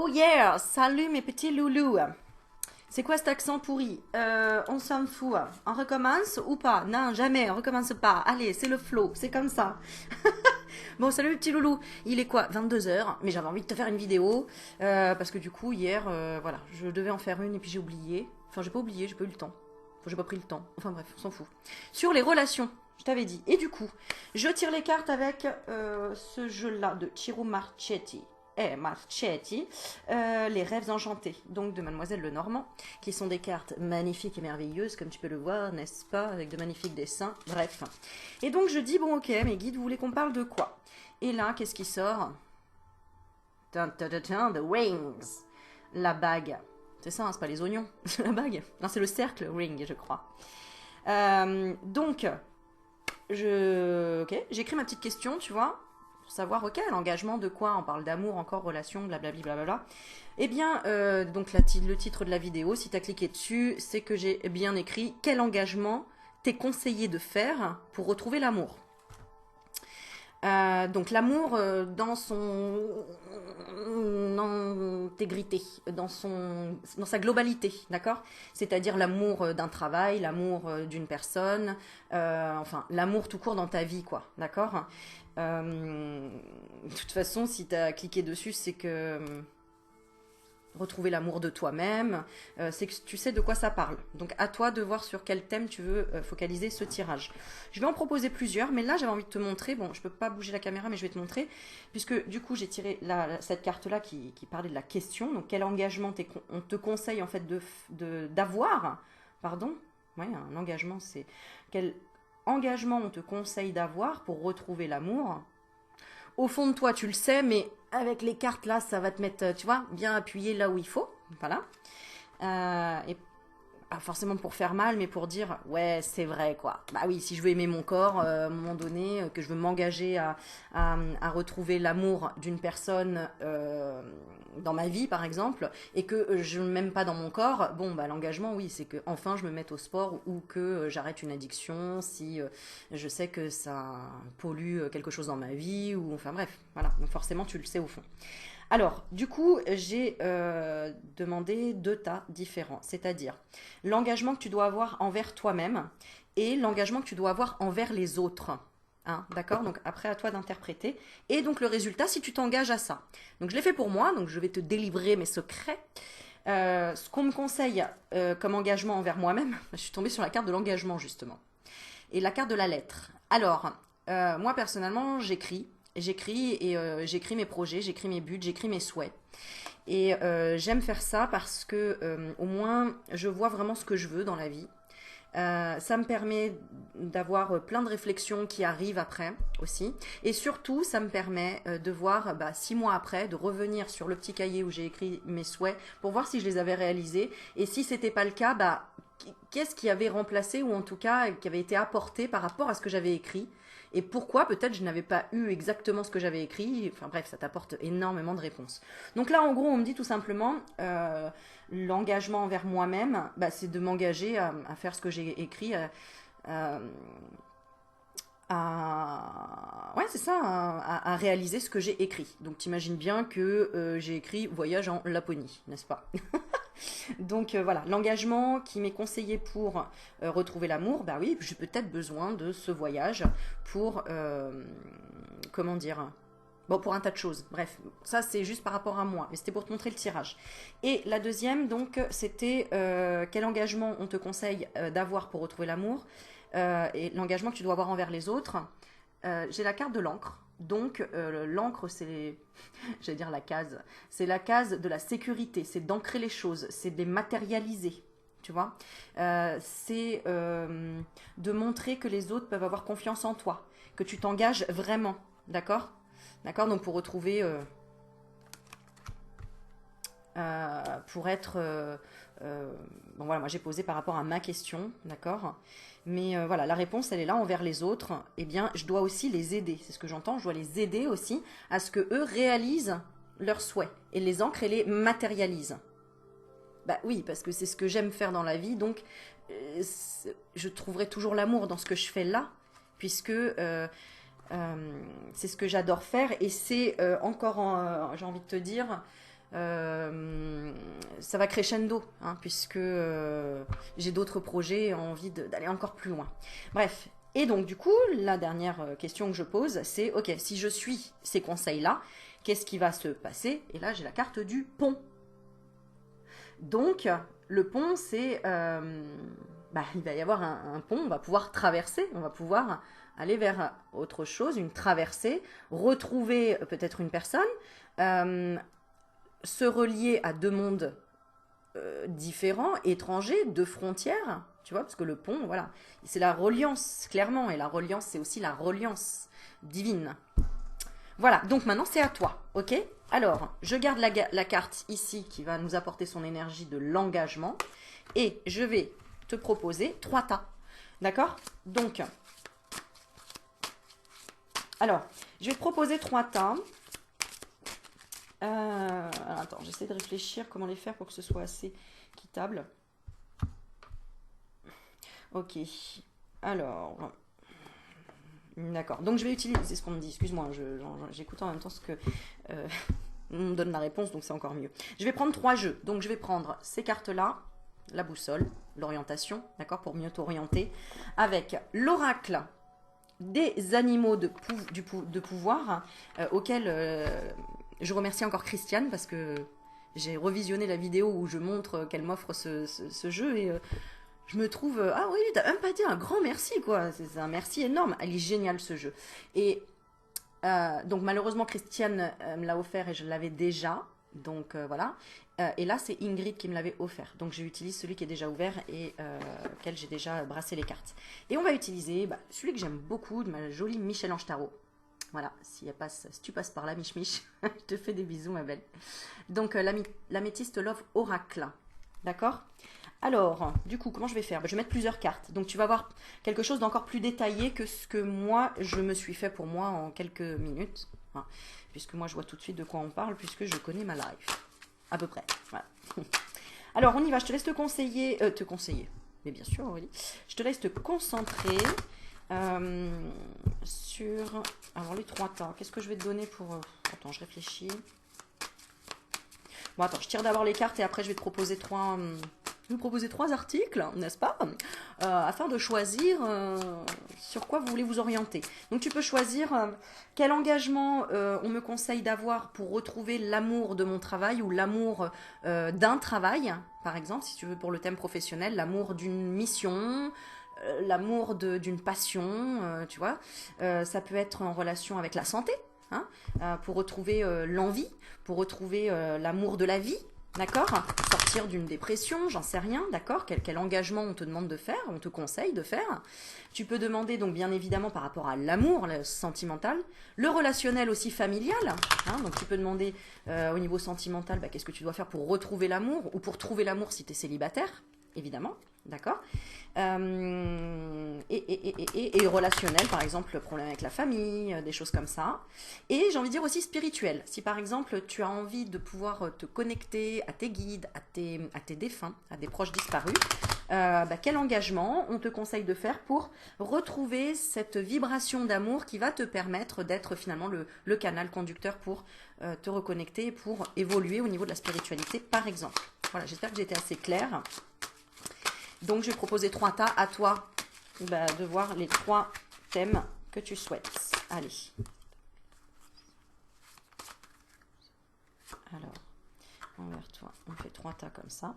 Oh yeah, salut mes petits loulous. C'est quoi cet accent pourri? On s'en fout. On recommence ou pas? Non, jamais, on recommence pas. Allez, c'est le flow, c'est comme ça. Bon, salut mes petits loulous. Il est quoi? 22 h, mais j'avais envie de te faire une vidéo. Parce que du coup, hier, voilà, je devais en faire une et puis j'ai oublié. Enfin, j'ai pas oublié, j'ai pas eu le temps. Enfin, j'ai pas pris le temps. Enfin bref, on s'en fout. Sur les relations, je t'avais dit. Et du coup, je tire les cartes avec ce jeu-là de Ciro Marchetti. Marchetti, les rêves enchantés, donc de Mademoiselle Lenormand, qui sont des cartes magnifiques et merveilleuses, comme tu peux le voir, n'est-ce pas, avec de magnifiques dessins, bref. Et donc je dis, bon ok, mes guides, vous voulez qu'on parle de quoi? Et là, qu'est-ce qui sort? The rings, la bague. C'est ça, hein, c'est pas les oignons, c'est la bague. Non, c'est le cercle ring, je crois. Donc, ok, j'écris ma petite question, tu vois, pour savoir, ok, l'engagement de quoi? On parle d'amour, encore, relation, blablabla, blablabla. Eh bien, donc le titre de la vidéo, si tu as cliqué dessus, c'est que j'ai bien écrit quel engagement t'est conseillé de faire pour retrouver l'amour. Donc l'amour dans son intégrité, dans sa globalité, d'accord? C'est-à-dire l'amour d'un travail, l'amour d'une personne, enfin l'amour tout court dans ta vie, quoi, d'accord? De toute façon, si tu as cliqué dessus, c'est que retrouver l'amour de toi-même, c'est que tu sais de quoi ça parle. Donc à toi de voir sur quel thème tu veux focaliser ce tirage. Je vais en proposer plusieurs, mais là j'avais envie de te montrer, bon je peux pas bouger la caméra mais je vais te montrer, puisque du coup j'ai tiré cette carte-là qui parlait de la question, donc quel engagement on te conseille en fait d'avoir, pardon, ouais, un engagement c'est, quel engagement on te conseille d'avoir pour retrouver l'amour. Au fond de toi, tu le sais, mais avec les cartes là, ça va te mettre, tu vois, bien appuyé là où il faut. Voilà. Et pas forcément pour faire mal, mais pour dire, ouais, c'est vrai, quoi. Bah oui, si je veux aimer mon corps, à un moment donné, que je veux m'engager à retrouver l'amour d'une personne dans ma vie, par exemple, et que je ne m'aime pas dans mon corps, bon, bah l'engagement, oui, c'est que enfin je me mette au sport ou que j'arrête une addiction si je sais que ça pollue quelque chose dans ma vie, ou enfin bref, voilà. Donc forcément, tu le sais au fond. Alors, du coup, j'ai demandé deux tas différents, c'est-à-dire l'engagement que tu dois avoir envers toi-même et l'engagement que tu dois avoir envers les autres. Hein, d'accord? Donc après à toi d'interpréter. Et donc le résultat si tu t'engages à ça. Donc je l'ai fait pour moi, donc je vais te délivrer mes secrets. Ce qu'on me conseille comme engagement envers moi-même, je suis tombée sur la carte de l'engagement justement. Et la carte de la lettre. Alors, moi personnellement, j'écris et j'écris mes projets, j'écris mes buts, j'écris mes souhaits. Et j'aime faire ça parce que au moins je vois vraiment ce que je veux dans la vie. Ça me permet d'avoir plein de réflexions qui arrivent après aussi. Et surtout, ça me permet de voir 6 mois après, de revenir sur le petit cahier où j'ai écrit mes souhaits pour voir si je les avais réalisés. Et si c'était pas le cas, qu'est-ce qui avait remplacé ou en tout cas qui avait été apporté par rapport à ce que j'avais écrit et pourquoi peut-être je n'avais pas eu exactement ce que j'avais écrit. Enfin bref, ça t'apporte énormément de réponses. Donc là, en gros, on me dit tout simplement l'engagement envers moi-même, c'est de m'engager à faire ce que j'ai écrit, ouais, c'est ça, à réaliser ce que j'ai écrit. Donc t'imagines bien que j'ai écrit voyage en Laponie, n'est-ce pas? Donc voilà, l'engagement qui m'est conseillé pour retrouver l'amour, bah oui, j'ai peut-être besoin de ce voyage pour, comment dire, bon, pour un tas de choses. Bref, ça c'est juste par rapport à moi, mais c'était pour te montrer le tirage. Et la deuxième, donc, c'était quel engagement on te conseille d'avoir pour retrouver l'amour et l'engagement que tu dois avoir envers les autres. J'ai la carte de l'encre. Donc l'encre, c'est, j'allais dire la case, c'est la case de la sécurité, c'est d'ancrer les choses, c'est de les matérialiser, tu vois. C'est de montrer que les autres peuvent avoir confiance en toi, que tu t'engages vraiment, d'accord? D'accord, donc pour retrouver, pour être, bon voilà, moi j'ai posé par rapport à ma question, d'accord. Mais voilà, la réponse, elle est là envers les autres. Eh bien, je dois aussi les aider. C'est ce que j'entends. Je dois les aider aussi à ce que eux réalisent leurs souhaits et les ancrent et les matérialisent. Bah oui, parce que c'est ce que j'aime faire dans la vie. Donc, je trouverai toujours l'amour dans ce que je fais là, puisque c'est ce que j'adore faire et c'est encore, j'ai envie de te dire, ça va crescendo, hein, puisque j'ai d'autres projets et envie d'aller encore plus loin. Bref, et donc du coup, la dernière question que je pose, c'est, ok, si je suis ces conseils-là, qu'est-ce qui va se passer? Et là, j'ai la carte du pont. Donc, le pont, c'est... il va y avoir un pont, on va pouvoir traverser, on va pouvoir aller vers autre chose, une traversée, retrouver peut-être une personne, se relier à deux mondes différents, étrangers, deux frontières, tu vois, parce que le pont, voilà, c'est la reliance, clairement, et la reliance, c'est aussi la reliance divine. Voilà, donc maintenant c'est à toi, ok? Alors, je garde la carte ici qui va nous apporter son énergie de l'engagement, et je vais te proposer 3 tas, d'accord? Donc, alors, je vais te proposer 3 tas. Attends, j'essaie de réfléchir comment les faire pour que ce soit assez quittable. Ok, alors... D'accord, donc je vais utiliser, c'est ce qu'on me dit, excuse-moi, j'écoute en même temps ce que... on me donne la réponse, donc c'est encore mieux. Je vais prendre 3 jeux, donc je vais prendre ces cartes-là, la boussole, l'orientation, d'accord, pour mieux t'orienter, avec l'oracle des animaux de pouvoir, auquel je remercie encore Christiane, parce que j'ai revisionné la vidéo où je montre qu'elle m'offre ce jeu, et je me trouve, ah oui, t'as même pas dit un grand merci, quoi, c'est un merci énorme, elle est géniale ce jeu. Et donc malheureusement Christiane me l'a offert et je l'avais déjà, donc voilà. Et là c'est Ingrid qui me l'avait offert, donc j'utilise celui qui est déjà ouvert et auquel j'ai déjà brassé les cartes. Et on va utiliser celui que j'aime beaucoup, de ma jolie Michel-Ange Tarot. Voilà, si tu passes par là, Mich, je te fais des bisous ma belle. Donc l'améthyste Love Oracle, d'accord? Alors, du coup, comment je vais faire? Je vais mettre plusieurs cartes. Donc, tu vas voir quelque chose d'encore plus détaillé que ce que moi, je me suis fait pour moi en quelques minutes. Hein, puisque moi, je vois tout de suite de quoi on parle, puisque je connais ma life. À peu près. Voilà. Alors, on y va. Je te laisse te conseiller. Mais bien sûr, Aurélie. Je te laisse te concentrer sur... Alors, les 3 tas. Qu'est-ce que je vais te donner pour... Attends, je réfléchis. Bon, attends, je tire d'abord les cartes et après, je vais te proposer 3... vous proposer 3 articles, n'est-ce pas, afin de choisir sur quoi vous voulez vous orienter. Donc tu peux choisir quel engagement on me conseille d'avoir pour retrouver l'amour de mon travail ou l'amour d'un travail, par exemple, si tu veux pour le thème professionnel, l'amour d'une mission, l'amour d'une passion, tu vois. Ça peut être en relation avec la santé, hein, pour retrouver l'envie, pour retrouver l'amour de la vie. D'accord? Sortir d'une dépression, j'en sais rien, d'accord? Quel engagement on te demande de faire, on te conseille de faire. Tu peux demander donc bien évidemment par rapport à l'amour sentimental, le relationnel aussi familial, hein, donc tu peux demander au niveau sentimental qu'est-ce que tu dois faire pour retrouver l'amour ou pour trouver l'amour si tu es célibataire, évidemment, d'accord? Et relationnel, par exemple, le problème avec la famille, des choses comme ça. Et j'ai envie de dire aussi spirituel. Si par exemple, tu as envie de pouvoir te connecter à tes guides, à tes défunts, à des proches disparus, quel engagement on te conseille de faire pour retrouver cette vibration d'amour qui va te permettre d'être finalement le canal conducteur pour te reconnecter, pour évoluer au niveau de la spiritualité, par exemple. Voilà, j'espère que j'ai été assez claire. Donc, je vais proposer 3 tas à toi de voir les 3 thèmes que tu souhaites. Allez. Alors, envers toi, on fait 3 tas comme ça.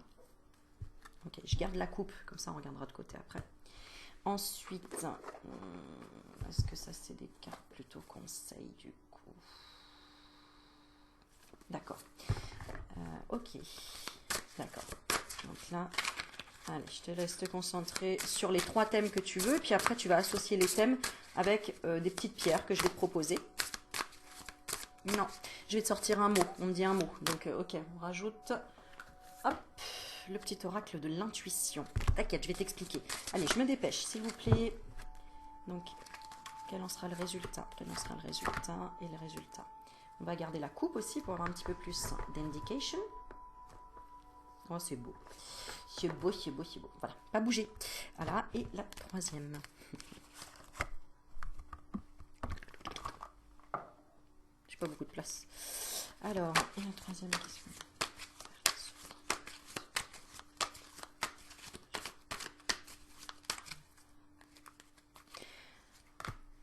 Ok, je garde la coupe, comme ça on regardera de côté après. Ensuite, est-ce que ça c'est des cartes plutôt conseils du coup? D'accord. Ok, d'accord. Donc là... Allez, je te laisse te concentrer sur les 3 thèmes que tu veux. Puis après, tu vas associer les thèmes avec des petites pierres que je vais te proposer. Non, je vais te sortir un mot. On me dit un mot. Donc, ok, on rajoute... Hop, le petit oracle de l'intuition. T'inquiète, je vais t'expliquer. Allez, je me dépêche, s'il vous plaît. Donc, quel en sera le résultat? Quel en sera le résultat et le résultat? On va garder la coupe aussi pour avoir un petit peu plus d'indication. Oh, c'est beau. C'est beau, c'est beau, c'est beau. Voilà, pas bouger. Voilà, et la 3e. J'ai pas beaucoup de place. Alors, et la troisième question.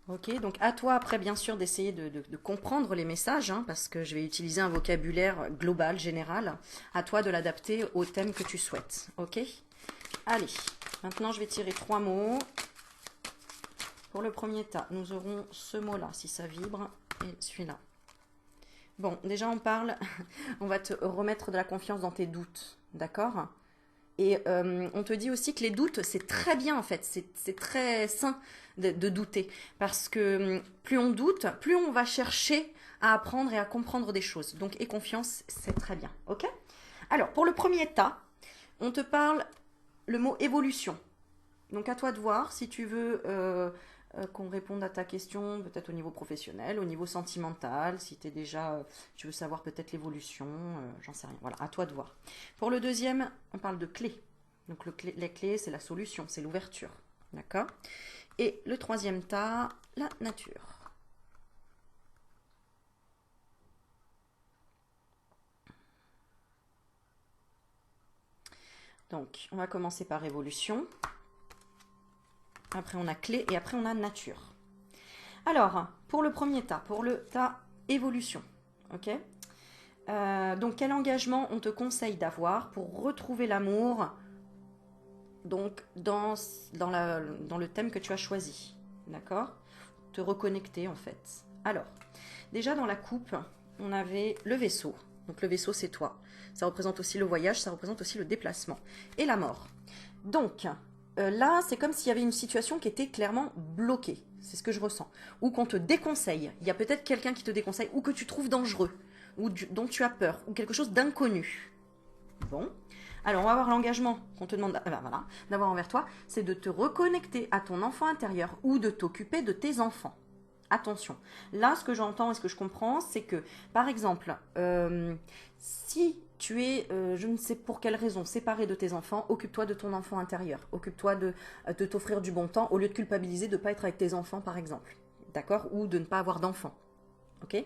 Ok, donc à toi après bien sûr d'essayer de comprendre les messages, hein, parce que je vais utiliser un vocabulaire global, général. À toi de l'adapter au thème que tu souhaites. Ok? Allez, maintenant je vais tirer 3 mots. Pour le premier tas, nous aurons ce mot-là, si ça vibre, et celui-là. Bon, déjà on parle, on va te remettre de la confiance dans tes doutes, d'accord? Et on te dit aussi que les doutes, c'est très bien en fait, c'est très sain de douter. Parce que plus on doute, plus on va chercher à apprendre et à comprendre des choses. Donc, et confiance, c'est très bien, ok? Alors, pour le premier tas, on te parle le mot évolution. Donc, à toi de voir si tu veux qu'on réponde à ta question, peut-être au niveau professionnel, au niveau sentimental, si t'es déjà, tu veux savoir peut-être l'évolution, j'en sais rien. Voilà, à toi de voir. Pour le deuxième, on parle de clés. Donc les clés, c'est la solution, c'est l'ouverture. D'accord? Et le troisième tas, la nature. Donc, on va commencer par évolution. Après, on a clé et après, on a nature. Alors, pour le premier tas, pour le tas évolution, ok? Donc, quel engagement on te conseille d'avoir pour retrouver l'amour donc dans le thème que tu as choisi, d'accord? Te reconnecter en fait. Alors, déjà dans la coupe, on avait le vaisseau. Donc le vaisseau, c'est toi. Ça représente aussi le voyage, ça représente aussi le déplacement. Et la mort. Donc, là, c'est comme s'il y avait une situation qui était clairement bloquée. C'est ce que je ressens. Ou qu'on te déconseille. Il y a peut-être quelqu'un qui te déconseille, ou que tu trouves dangereux, ou dont tu as peur, ou quelque chose d'inconnu. Bon. Alors, on va voir l'engagement qu'on te demande voilà, d'avoir envers toi, c'est de te reconnecter à ton enfant intérieur ou de t'occuper de tes enfants. Attention. Là, ce que j'entends et ce que je comprends, c'est que, par exemple, si tu es, je ne sais pour quelle raison, séparé de tes enfants, occupe-toi de ton enfant intérieur. Occupe-toi de t'offrir du bon temps au lieu de culpabiliser de ne pas être avec tes enfants, par exemple. D'accord? Ou de ne pas avoir d'enfants. Ok?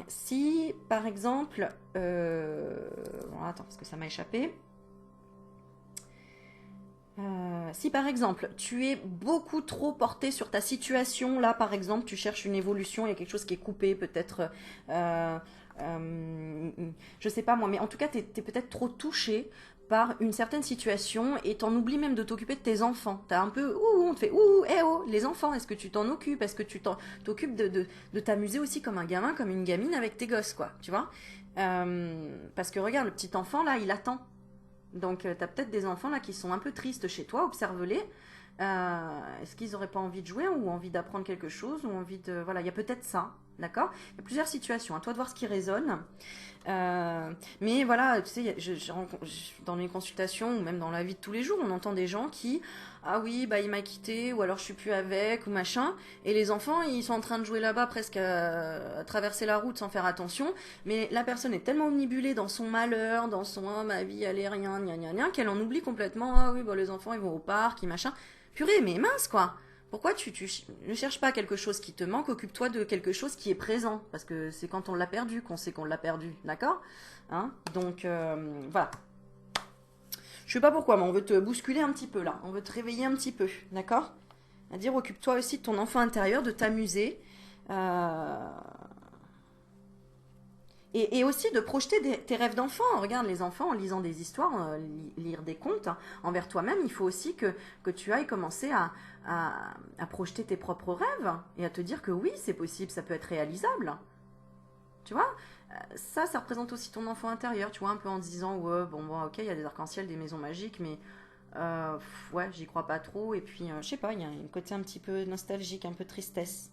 Si, par exemple, attends, parce que ça m'a échappé. Si par exemple tu es beaucoup trop porté sur ta situation, là par exemple tu cherches une évolution, il y a quelque chose qui est coupé, peut-être, je sais pas moi, mais en tout cas tu es peut-être trop touché par une certaine situation et t'en oublies même de t'occuper de tes enfants. T'as un peu, on te fait, eh oh, les enfants, est-ce que tu t'en occupes? Est-ce que tu t'occupes de t'amuser aussi comme un gamin, comme une gamine avec tes gosses, quoi, tu vois? Parce que regarde, le petit enfant là, il attend. Donc, tu as peut-être des enfants là qui sont un peu tristes chez toi, observe-les. Est-ce qu'ils n'auraient pas envie de jouer ou envie d'apprendre quelque chose ou envie de... Voilà, il y a peut-être ça, d'accord? Il y a plusieurs situations, à toi de voir ce qui résonne. Mais voilà, tu sais, dans mes consultations ou même dans la vie de tous les jours, on entend des gens qui, ah oui, bah il m'a quitté, ou alors je suis plus avec, ou machin, et les enfants, ils sont en train de jouer là-bas presque à traverser la route sans faire attention, mais la personne est tellement omnibulée dans son malheur, dans son ah, ma vie, elle est rien, gna gna gna, qu'elle en oublie complètement, ah oui, bah les enfants, ils vont au parc, ils machin. Purée, mais mince quoi! Pourquoi tu ne cherches pas quelque chose qui te manque, occupe-toi de quelque chose qui est présent. Parce que c'est quand on l'a perdu qu'on sait qu'on l'a perdu, d'accord, hein? Donc, voilà. Je sais pas pourquoi, mais on veut te bousculer un petit peu là. On veut te réveiller un petit peu, d'accord? À dire, occupe-toi aussi de ton enfant intérieur, de t'amuser. Euh, et aussi de projeter tes rêves d'enfant. Regarde, les enfants, en lisant des histoires, lire des contes, hein, envers toi-même, il faut aussi que tu ailles commencer à projeter tes propres rêves et à te dire que oui, c'est possible, ça peut être réalisable. Tu vois, ça représente aussi ton enfant intérieur, tu vois, un peu en te disant, ouais, bon, ok, il y a des arcs-en-ciel, des maisons magiques, mais ouais, j'y crois pas trop. Et puis, je sais pas, il y a un côté un petit peu nostalgique, un peu tristesse.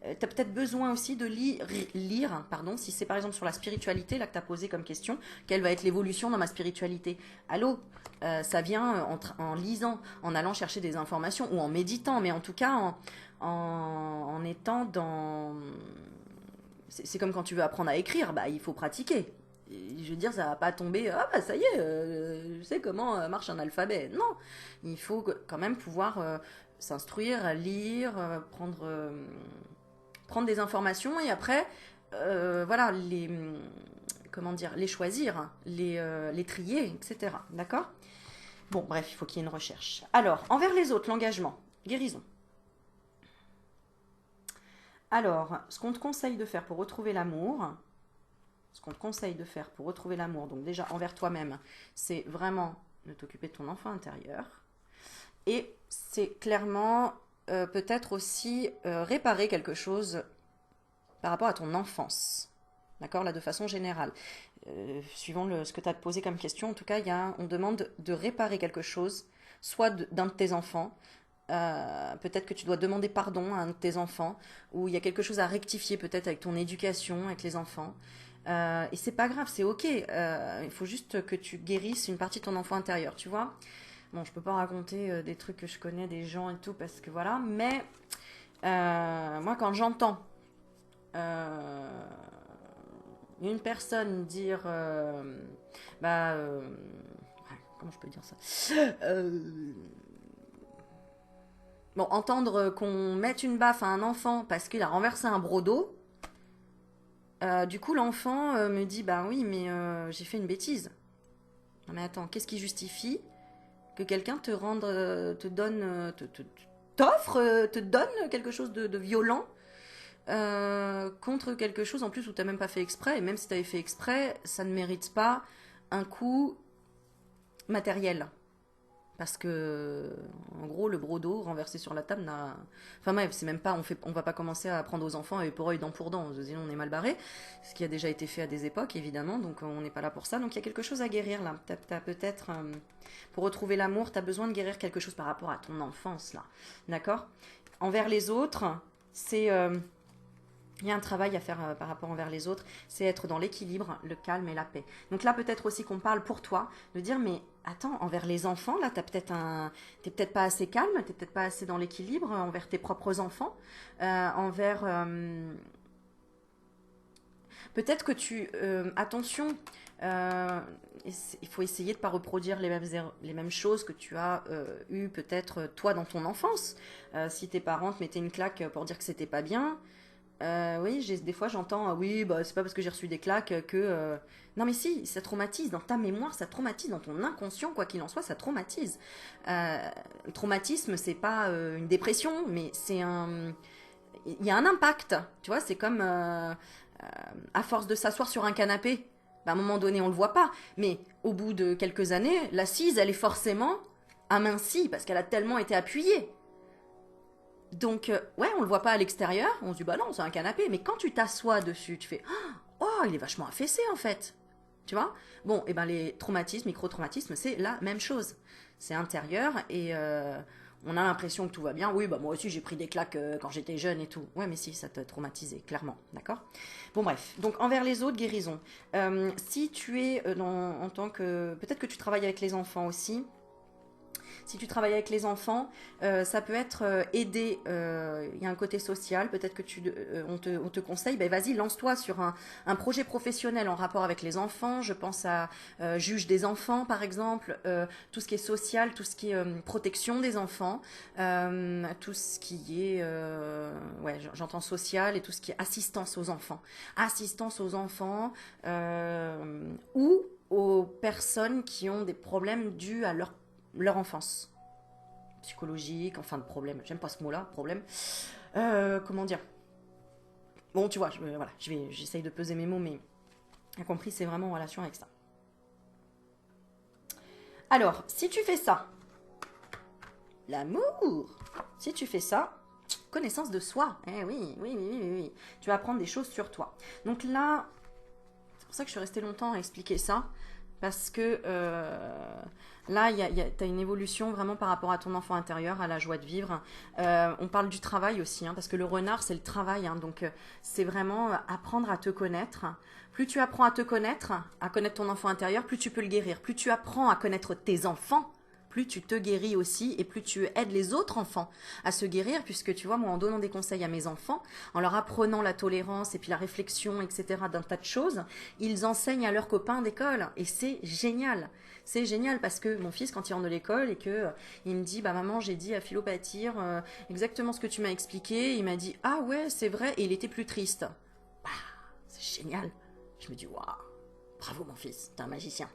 Tu as peut-être besoin aussi de lire, pardon, si c'est par exemple sur la spiritualité, là que tu as posé comme question, quelle va être l'évolution dans ma spiritualité? Allô, ça vient en lisant, en allant chercher des informations ou en méditant, mais en tout cas en étant dans... C'est comme quand tu veux apprendre à écrire, bah il faut pratiquer. Et je veux dire, ça va pas tomber, ah bah ça y est, je sais comment marche un alphabet. Non, il faut quand même pouvoir s'instruire, lire, prendre des informations et après voilà, comment dire, les choisir, les trier, etc. D'accord? Bon, bref, il faut qu'il y ait une recherche. Alors, envers les autres, l'engagement, guérison. Alors, ce qu'on te conseille de faire pour retrouver l'amour, donc déjà envers toi-même, c'est vraiment de t'occuper de ton enfant intérieur. Et c'est clairement peut-être aussi réparer quelque chose par rapport à ton enfance. D'accord, là de façon générale. Suivant ce que tu as posé comme question, en tout cas, on demande de réparer quelque chose, soit d'un de tes enfants. Peut-être que tu dois demander pardon à un de tes enfants, ou il y a quelque chose à rectifier peut-être avec ton éducation, avec les enfants. Et c'est pas grave, c'est ok. Il faut juste que tu guérisses une partie de ton enfant intérieur, tu vois. Bon, je peux pas raconter des trucs que je connais, des gens et tout, parce que voilà. Mais moi, quand j'entends une personne dire, comment je peux dire ça? Bon, entendre qu'on mette une baffe à un enfant parce qu'il a renversé un broc d'eau, du coup, l'enfant me dit, bah oui, mais j'ai fait une bêtise. Non mais attends, qu'est-ce qui justifie que quelqu'un te rende, te donne, t'offre, te donne quelque chose de violent contre quelque chose en plus où t'as même pas fait exprès, et même si t'avais fait exprès, ça ne mérite pas un coup matériel. Parce que, en gros, le broc d'eau renversé sur la table n'a. Enfin, bref, c'est même pas. On va pas commencer à apprendre aux enfants et pour œil, dent pour dent. Sinon, on est mal barré. Ce qui a déjà été fait à des époques, évidemment. Donc, on n'est pas là pour ça. Donc, il y a quelque chose à guérir là. T'as peut-être. Pour retrouver l'amour, t'as besoin de guérir quelque chose par rapport à ton enfance là. D'accord? Envers les autres, c'est. Il y a un travail à faire par rapport envers les autres, c'est être dans l'équilibre, le calme et la paix. Donc là, peut-être aussi qu'on parle pour toi, de dire, mais attends, envers les enfants, là, t'es peut-être pas assez calme, t'es peut-être pas assez dans l'équilibre envers tes propres enfants, envers... peut-être que attention, il faut essayer de ne pas reproduire les mêmes choses que tu as eues peut-être toi dans ton enfance. Si tes parents te mettaient une claque pour dire que c'était pas bien... oui, des fois j'entends, oui, bah, c'est pas parce que j'ai reçu des claques que... Non mais si, ça traumatise, dans ta mémoire, ça traumatise, dans ton inconscient, quoi qu'il en soit, ça traumatise. Le traumatisme, c'est pas une dépression, mais c'est un... Il y a un impact, tu vois, c'est comme à force de s'asseoir sur un canapé, bah, à un moment donné on le voit pas, mais au bout de quelques années, l'assise, elle est forcément amincie, parce qu'elle a tellement été appuyée. Donc, ouais, on le voit pas à l'extérieur, on se dit, bah non, c'est un canapé, mais quand tu t'assois dessus, tu fais, oh, il est vachement affaissé en fait. Tu vois? Bon, et ben les traumatismes, micro-traumatismes, c'est la même chose. C'est intérieur et on a l'impression que tout va bien. Oui, bah moi aussi j'ai pris des claques quand j'étais jeune et tout. Ouais, mais si, ça t'a traumatisé, clairement. D'accord? Bon, bref. Donc, envers les autres, guérison. Si tu es en tant que. Peut-être que tu travailles avec les enfants aussi. Si tu travailles avec les enfants, ça peut être aider. Il y a un côté social. Peut-être que on te conseille. Ben vas-y, lance-toi sur un projet professionnel en rapport avec les enfants. Je pense à juge des enfants, par exemple. Tout ce qui est social, tout ce qui est protection des enfants, tout ce qui est, ouais, j'entends social et tout ce qui est assistance aux enfants ou aux personnes qui ont des problèmes dus à leur enfance psychologique, enfin de problème, j'aime pas ce mot-là, problème. Comment dire? Bon, tu vois, voilà, j'essaye de peser mes mots, mais t'as compris, c'est vraiment en relation avec ça. Alors, si tu fais ça, l'amour, si tu fais ça, connaissance de soi, eh oui, tu vas apprendre des choses sur toi. Donc là, c'est pour ça que je suis restée longtemps à expliquer ça, parce que là, tu as une évolution vraiment par rapport à ton enfant intérieur, à la joie de vivre. On parle du travail aussi, hein, parce que le renard, c'est le travail. Hein, donc, c'est vraiment apprendre à te connaître. Plus tu apprends à connaître ton enfant intérieur, plus tu peux le guérir. Plus tu apprends à connaître tes enfants, plus tu te guéris aussi et plus tu aides les autres enfants à se guérir, puisque tu vois, moi, en donnant des conseils à mes enfants, en leur apprenant la tolérance et puis la réflexion, etc., d'un tas de choses, ils enseignent à leurs copains d'école et c'est génial. C'est génial parce que mon fils, quand il rentre de l'école et que il me dit, bah maman, j'ai dit à Philo Patir exactement ce que tu m'as expliqué, il m'a dit, ah ouais, c'est vrai, et il était plus triste. C'est génial. Je me dis, waouh, bravo mon fils, t'es un magicien.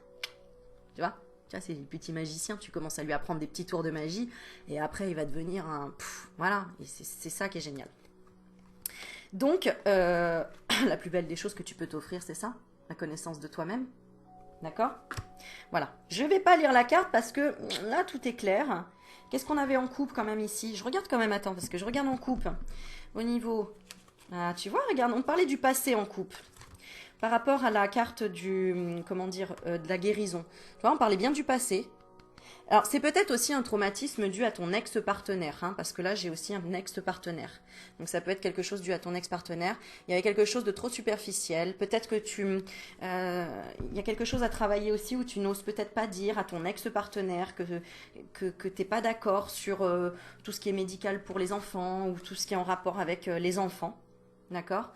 Tu vois, c'est le petit magicien, tu commences à lui apprendre des petits tours de magie, et après il va devenir un... voilà, et c'est ça qui est génial. Donc, la plus belle des choses que tu peux t'offrir, c'est ça, la connaissance de toi-même. D'accord? Voilà. Je ne vais pas lire la carte parce que là, tout est clair. Qu'est-ce qu'on avait en coupe quand même ici? Je regarde quand même, attends, parce que je regarde en coupe. Au niveau... Ah, tu vois, regarde, on parlait du passé en coupe. Par rapport à la carte du... Comment dire? De la guérison. Tu vois, on parlait bien du passé. Alors, c'est peut-être aussi un traumatisme dû à ton ex-partenaire, hein, parce que là, j'ai aussi un ex-partenaire. Donc, ça peut être quelque chose dû à ton ex-partenaire. Il y avait quelque chose de trop superficiel. Peut-être que il y a quelque chose à travailler aussi où tu n'oses peut-être pas dire à ton ex-partenaire que t'es pas d'accord sur tout ce qui est médical pour les enfants ou tout ce qui est en rapport avec les enfants. D'accord?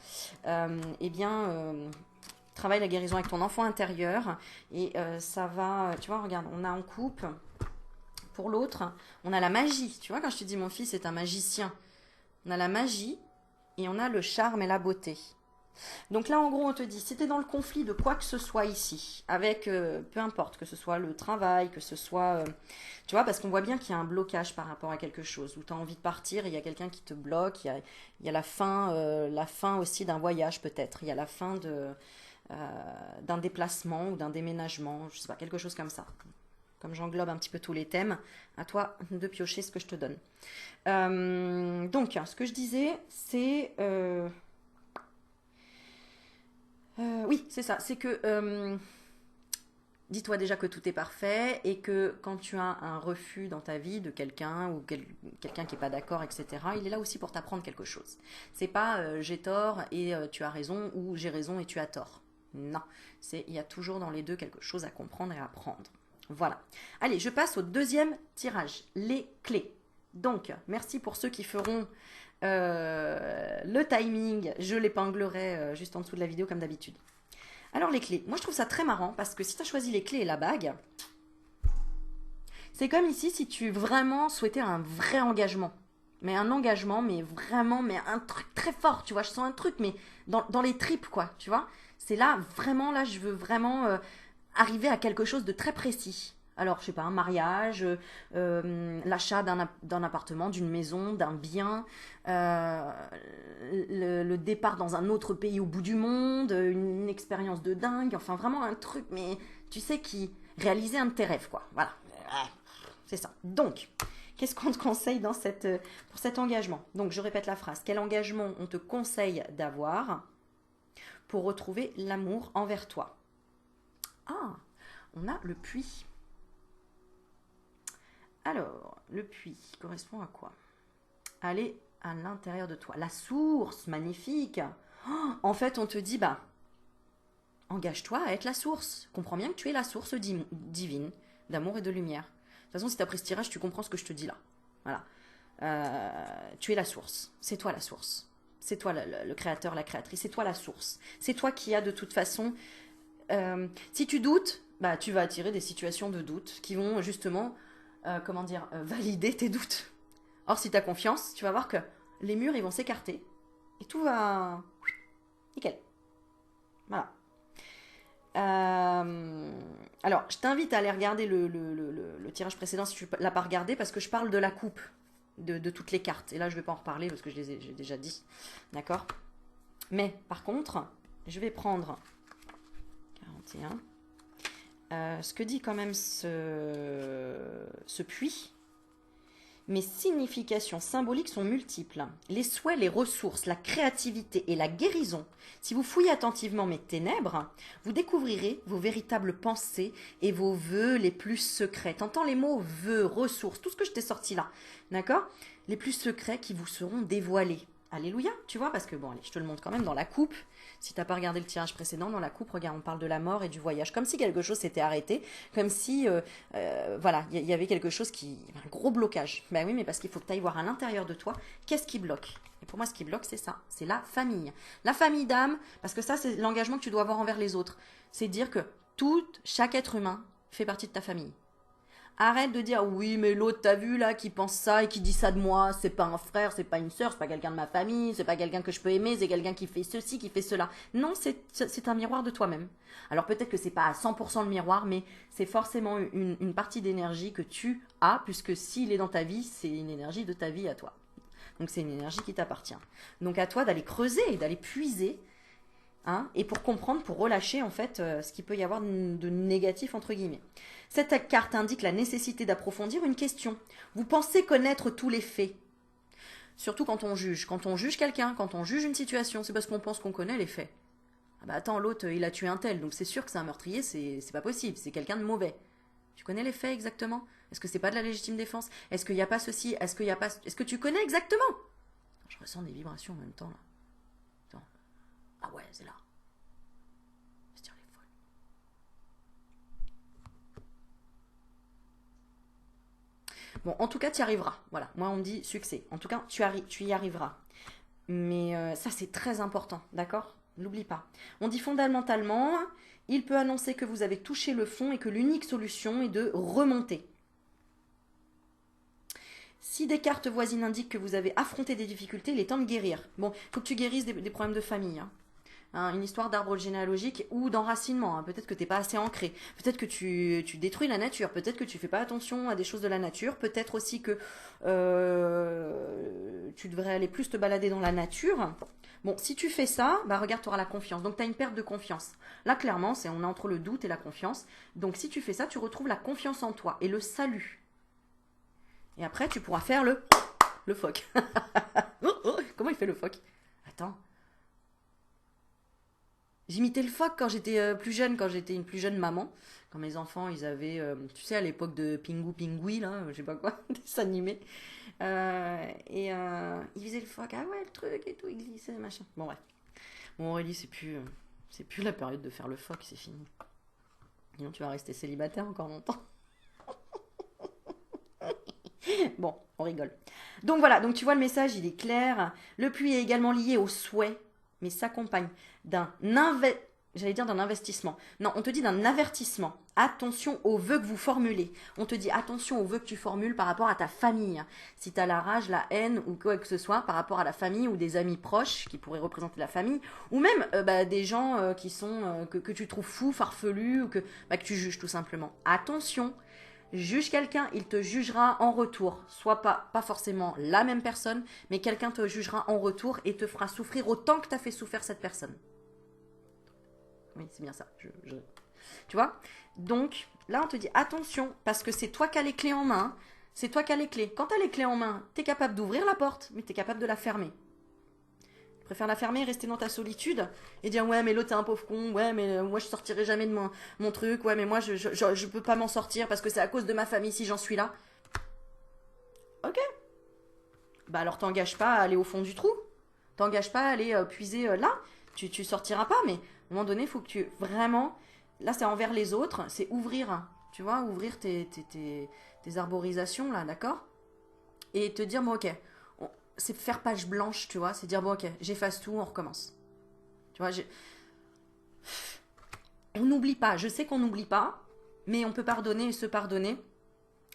Eh bien... travaille la guérison avec ton enfant intérieur et ça va, tu vois, regarde, on a en coupe, pour l'autre, on a la magie, tu vois, quand je te dis mon fils est un magicien, on a la magie et on a le charme et la beauté. Donc là, en gros, on te dit, si tu es dans le conflit de quoi que ce soit ici, avec, peu importe, que ce soit le travail, que ce soit, tu vois, parce qu'on voit bien qu'il y a un blocage par rapport à quelque chose, où tu as envie de partir, et il y a quelqu'un qui te bloque, il y a la fin aussi d'un voyage peut-être, il y a la fin d'un déplacement ou d'un déménagement, je sais pas, quelque chose comme ça. Comme j'englobe un petit peu tous les thèmes, à toi de piocher ce que je te donne. Donc, ce que je disais, c'est... oui, c'est ça. C'est que dis-toi déjà que tout est parfait et que quand tu as un refus dans ta vie de quelqu'un ou quelqu'un qui n'est pas d'accord, etc., il est là aussi pour t'apprendre quelque chose. C'est pas j'ai tort et tu as raison ou j'ai raison et tu as tort. Non, il y a toujours dans les deux quelque chose à comprendre et à apprendre. Voilà. Allez, je passe au deuxième tirage, les clés. Donc, merci pour ceux qui feront le timing. Je l'épinglerai juste en dessous de la vidéo comme d'habitude. Alors, les clés. Moi, je trouve ça très marrant parce que si tu as choisi les clés et la bague, c'est comme ici si tu vraiment souhaitais un vrai engagement. Mais un engagement, mais vraiment, mais un truc très fort, tu vois. Je sens un truc, mais dans les tripes, quoi, tu vois. C'est là, vraiment, là, je veux vraiment arriver à quelque chose de très précis. Alors, je sais pas, un mariage, l'achat d'un appartement, d'une maison, d'un bien, le départ dans un autre pays au bout du monde, une expérience de dingue, enfin vraiment un truc, mais tu sais, qui réaliser un de tes rêves, quoi. Voilà, c'est ça. Donc, qu'est-ce qu'on te conseille pour cet engagement? Donc, je répète la phrase. Quel engagement on te conseille d'avoir pour retrouver l'amour envers toi? Ah, on a le puits. Alors, le puits correspond à quoi? Aller à l'intérieur de toi. La source, magnifique. Oh, en fait, on te dit, bah, engage-toi à être la source. Comprends bien que tu es la source divine d'amour et de lumière. De toute façon, si tu as pris ce tirage, tu comprends ce que je te dis là. Voilà. Tu es la source. C'est toi la source. C'est toi le créateur, la créatrice. C'est toi la source. C'est toi qui as de toute façon... si tu doutes, bah, tu vas attirer des situations de doute qui vont justement... valider tes doutes. Or, si tu as confiance, tu vas voir que les murs, ils vont s'écarter et tout va... nickel. Voilà. Alors, je t'invite à aller regarder le tirage précédent si tu ne l'as pas regardé parce que je parle de la coupe de toutes les cartes. Et là, je ne vais pas en reparler parce que j'ai déjà dit. D'accord? Mais, par contre, je vais prendre 41. Ce que dit quand même ce puits, mes significations symboliques sont multiples. Les souhaits, les ressources, la créativité et la guérison. Si vous fouillez attentivement mes ténèbres, vous découvrirez vos véritables pensées et vos vœux les plus secrets. T'entends les mots vœux, ressources, tout ce que je t'ai sorti là, d'accord? Les plus secrets qui vous seront dévoilés. Alléluia, tu vois, parce que bon, allez, je te le montre quand même dans la coupe. Si tu n'as pas regardé le tirage précédent, dans la coupe, regarde, on parle de la mort et du voyage. Comme si quelque chose s'était arrêté, comme si, voilà, il y avait quelque chose un gros blocage. Ben oui, mais parce qu'il faut que tu ailles voir à l'intérieur de toi, qu'est-ce qui bloque? Et pour moi, ce qui bloque, c'est ça, c'est la famille. La famille d'âme, parce que ça, c'est l'engagement que tu dois avoir envers les autres. C'est dire que chaque être humain fait partie de ta famille. Arrête de dire oui, mais l'autre, t'as vu là, qui pense ça et qui dit ça de moi, c'est pas un frère, c'est pas une sœur, c'est pas quelqu'un de ma famille, c'est pas quelqu'un que je peux aimer, c'est quelqu'un qui fait ceci, qui fait cela. Non, c'est un miroir de toi-même. Alors peut-être que c'est pas à 100% le miroir, mais c'est forcément une partie d'énergie que tu as, puisque s'il est dans ta vie, c'est une énergie de ta vie à toi. Donc c'est une énergie qui t'appartient. Donc à toi d'aller creuser et d'aller puiser. Hein, et pour comprendre, pour relâcher en fait ce qu'il peut y avoir de négatif entre guillemets. Cette carte indique la nécessité d'approfondir une question. Vous pensez connaître tous les faits. Surtout quand on juge. Quand on juge quelqu'un, quand on juge une situation, c'est parce qu'on pense qu'on connaît les faits. Ah bah attends, l'autre il a tué un tel, donc c'est sûr que c'est un meurtrier, c'est pas possible, c'est quelqu'un de mauvais. Tu connais les faits exactement? Est-ce que c'est pas de la légitime défense? Est-ce qu'il n'y a pas ceci? Est-ce qu'il y a pas... Est-ce que tu connais exactement? Je ressens des vibrations en même temps là. Attends. Ah ouais, c'est là. Je tire les folles. Bon, en tout cas, tu y arriveras. Voilà, moi on me dit succès. En tout cas, tu y arriveras. Mais ça, c'est très important, d'accord? N'oublie pas. On dit fondamentalement, il peut annoncer que vous avez touché le fond et que l'unique solution est de remonter. Si des cartes voisines indiquent que vous avez affronté des difficultés, il est temps de guérir. Bon, il faut que tu guérisses des problèmes de famille. Hein, une histoire d'arbre généalogique ou d'enracinement. Hein. Peut-être que tu n'es pas assez ancré. Peut-être que tu détruis la nature. Peut-être que tu ne fais pas attention à des choses de la nature. Peut-être aussi que tu devrais aller plus te balader dans la nature. Bon, si tu fais ça, bah regarde, tu auras la confiance. Donc, tu as une perte de confiance. Là, clairement, on est entre le doute et la confiance. Donc, si tu fais ça, tu retrouves la confiance en toi et le salut. Et après, tu pourras faire le phoque. Comment il fait le phoque? Attends. J'imitais le phoque quand j'étais plus jeune, quand j'étais une plus jeune maman. Quand mes enfants, ils avaient, tu sais, à l'époque de Pingu Pingui, là, je sais pas quoi, des animés. Ils faisaient le phoque. Ah ouais, le truc et tout, il glissait, machin. Bon, bref. Bon, Aurélie, c'est plus la période de faire le phoque, c'est fini. Sinon, tu vas rester célibataire encore longtemps. Bon, on rigole. Donc voilà, donc tu vois le message, il est clair. Le puits est également lié au souhait, mais s'accompagne d'un investissement. Non, on te dit d'un avertissement. Attention aux vœux que vous formulez. On te dit attention aux vœux que tu formules par rapport à ta famille. Si tu as la rage, la haine ou quoi que ce soit par rapport à la famille ou des amis proches qui pourraient représenter la famille, ou même des gens qui sont que tu trouves fous, farfelus ou que tu juges tout simplement. Attention. Juge quelqu'un, il te jugera en retour. Soit pas forcément la même personne, mais quelqu'un te jugera en retour et te fera souffrir autant que tu as fait souffrir cette personne. Oui, c'est bien ça. Tu vois? Donc, là, on te dit attention, parce que c'est toi qui as les clés en main. C'est toi qui as les clés. Quand tu as les clés en main, tu es capable d'ouvrir la porte, mais tu es capable de la fermer. Tu préfères la fermer, rester dans ta solitude et dire ouais mais l'autre c'est un pauvre con, ouais mais moi je sortirai jamais de mon truc, ouais mais moi je peux pas m'en sortir parce que c'est à cause de ma famille si j'en suis là. Ok. Bah alors t'engages pas à aller au fond du trou. T'engages pas à aller puiser là. Tu sortiras pas, mais à un moment donné, il faut que tu vraiment. Là, c'est envers les autres, c'est ouvrir, tu vois, ouvrir tes arborisations, là, d'accord? Et te dire, bon, ok, c'est faire page blanche, tu vois, c'est dire, bon, ok, j'efface tout, on recommence. Tu vois, on n'oublie pas, je sais qu'on n'oublie pas, mais on peut pardonner et se pardonner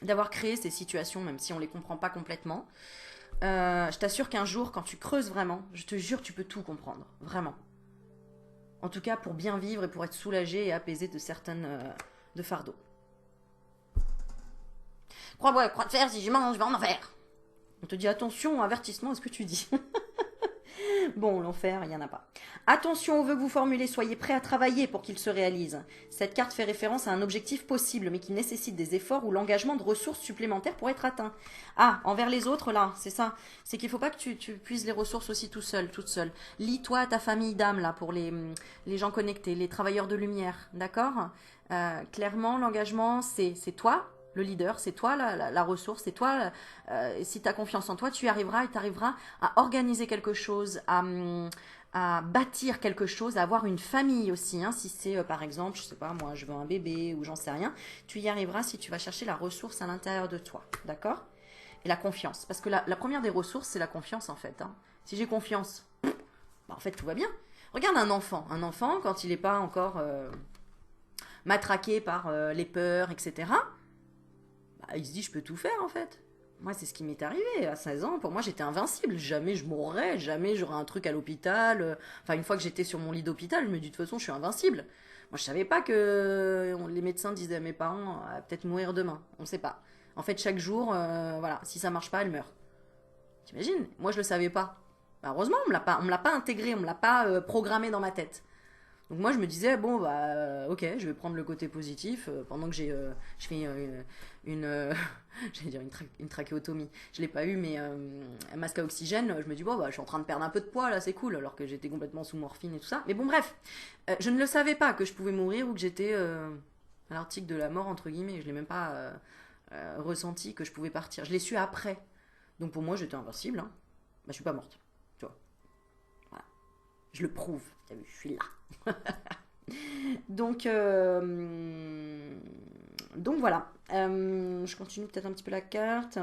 d'avoir créé ces situations, même si on ne les comprend pas complètement. Je t'assure qu'un jour, quand tu creuses vraiment, je te jure, tu peux tout comprendre, vraiment. En tout cas, pour bien vivre et pour être soulagé et apaisé de certaines de fardeaux. Crois-moi, croix de fer, si je mange, je vais en enfer. On te dit attention, avertissement à ce que tu dis. Bon, l'enfer, il n'y en a pas. Attention aux vœux que vous formulez, soyez prêts à travailler pour qu'ils se réalisent. Cette carte fait référence à un objectif possible, mais qui nécessite des efforts ou l'engagement de ressources supplémentaires pour être atteint. Ah, envers les autres, là, c'est ça. C'est qu'il ne faut pas que tu puises les ressources aussi tout seul, toute seule. Lie-toi à ta famille d'âme, là, pour les gens connectés, les travailleurs de lumière, d'accord? Clairement, l'engagement, c'est toi. Le leader, c'est toi la ressource, c'est toi, si tu as confiance en toi, tu y arriveras et tu arriveras à organiser quelque chose, à bâtir quelque chose, à avoir une famille aussi. Hein, si c'est par exemple, je sais pas, moi je veux un bébé ou j'en sais rien, tu y arriveras si tu vas chercher la ressource à l'intérieur de toi, d'accord? Et la confiance, parce que la première des ressources, c'est la confiance en fait. Hein. Si j'ai confiance, en fait tout va bien. Regarde un enfant quand il n'est pas encore matraqué par les peurs, etc., il se dit, je peux tout faire en fait. Moi, c'est ce qui m'est arrivé à 16 ans. Pour moi, j'étais invincible. Jamais je mourrais, jamais j'aurais un truc à l'hôpital. Enfin, une fois que j'étais sur mon lit d'hôpital, je me dis, de toute façon, je suis invincible. Moi, je savais pas que les médecins disaient à mes parents, elle va peut-être mourir demain. On sait pas. En fait, chaque jour, voilà, si ça marche pas, elle meurt. T'imagines? Moi, je le savais pas. Bah, heureusement, on me l'a pas intégré, on me l'a pas programmé dans ma tête. Donc moi je me disais bon bah ok, je vais prendre le côté positif pendant que je fais une j'allais dire une trachéotomie. Je l'ai pas eu mais un masque à oxygène, je me dis bon bah je suis en train de perdre un peu de poids là, c'est cool alors que j'étais complètement sous morphine et tout ça. Mais bon bref, je ne le savais pas que je pouvais mourir ou que j'étais à l'article de la mort entre guillemets, je l'ai même pas ressenti que je pouvais partir. Je l'ai su après. Donc pour moi j'étais invincible hein. Bah je suis pas morte. Tu vois. Voilà. Je le prouve. T'as vu, je suis là. Donc, donc voilà. Je continue peut-être un petit peu la carte.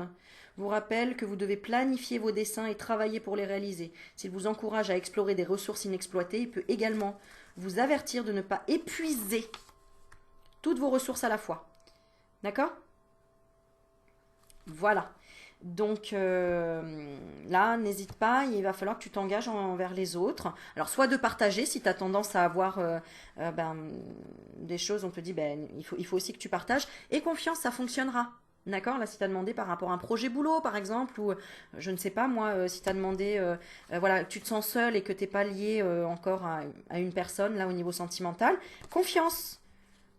Vous rappelle que vous devez planifier vos dessins et travailler pour les réaliser. S'il vous encourage à explorer des ressources inexploitées, il peut également vous avertir de ne pas épuiser toutes vos ressources à la fois. D'accord? Voilà. Donc là, n'hésite pas, il va falloir que tu t'engages envers les autres. Alors, soit de partager, si tu as tendance à avoir des choses, on te dit, il faut aussi que tu partages. Et confiance, ça fonctionnera. D'accord? Là, si tu as demandé par rapport à un projet boulot, par exemple, ou je ne sais pas, moi, si tu as demandé, voilà, tu te sens seul et que tu n'es pas lié encore à une personne, là, au niveau sentimental, confiance.